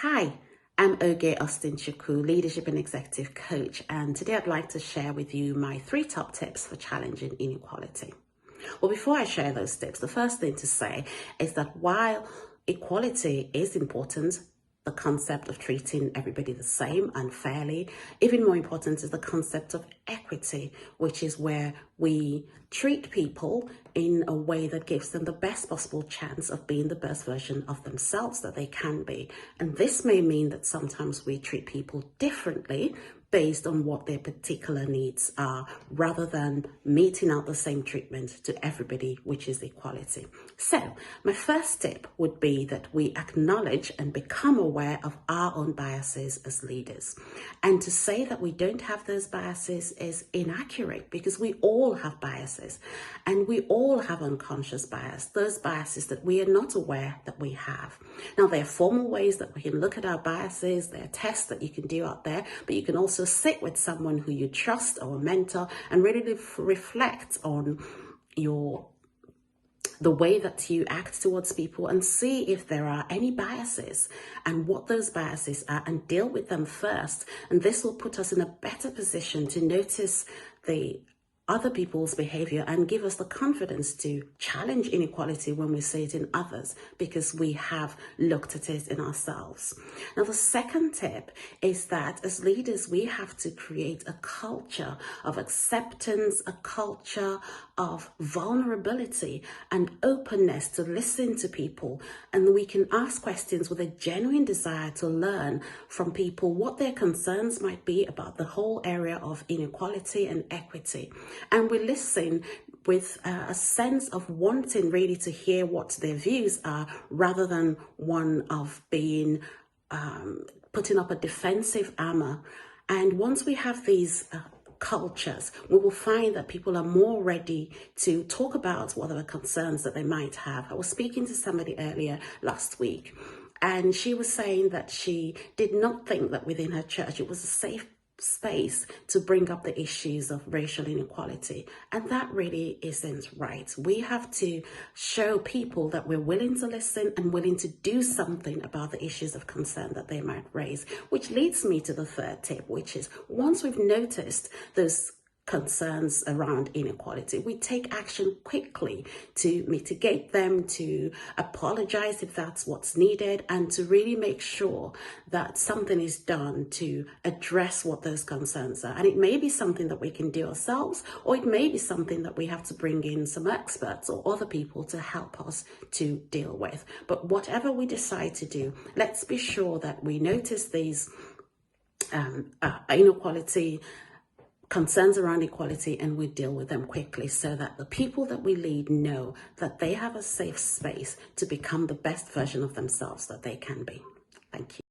Hi, I'm Oge Austin-Chukwu, Leadership and Executive Coach, and today I'd like to share with you my 3 top tips for challenging inequality. Well, before I share those tips, the first thing to say is that while equality is important, the concept of treating everybody the same and fairly, even more important is the concept of equity, which is where we treat people in a way that gives them the best possible chance of being the best version of themselves that they can be. And this may mean that sometimes we treat people differently based on what their particular needs are, rather than meting out the same treatment to everybody, which is equality. So my first tip would be that we acknowledge and become aware of our own biases as leaders. And to say that we don't have those biases is inaccurate, because we all have biases and we all have unconscious bias, those biases that we are not aware that we have. Now, there are formal ways that we can look at our biases. There are tests that you can do out there, but you can also sit with someone who you trust or a mentor and really reflect on the way that you act towards people and see if there are any biases and what those biases are, and deal with them first. And this will put us in a better position to notice the other people's behavior and give us the confidence to challenge inequality when we see it in others, because we have looked at it in ourselves. Now, the second tip is that as leaders, we have to create a culture of acceptance, a culture of vulnerability and openness to listen to people. And we can ask questions with a genuine desire to learn from people what their concerns might be about the whole area of inequality and equity. And we listen with a sense of wanting really to hear what their views are, rather than one of being putting up a defensive armor. And once we have these cultures, we will find that people are more ready to talk about whatever concerns that they might have. I was speaking to somebody earlier last week, and she was saying that she did not think that within her church it was a safe space to bring up the issues of racial inequality. And that really isn't right. We have to show people that we're willing to listen and willing to do something about the issues of concern that they might raise, which leads me to the third tip, which is once we've noticed those concerns around inequality, we take action quickly to mitigate them, to apologize if that's what's needed, and to really make sure that something is done to address what those concerns are. And it may be something that we can do ourselves, or it may be something that we have to bring in some experts or other people to help us to deal with. But whatever we decide to do, let's be sure that we notice these concerns around equality, and we deal with them quickly, so that the people that we lead know that they have a safe space to become the best version of themselves that they can be. Thank you.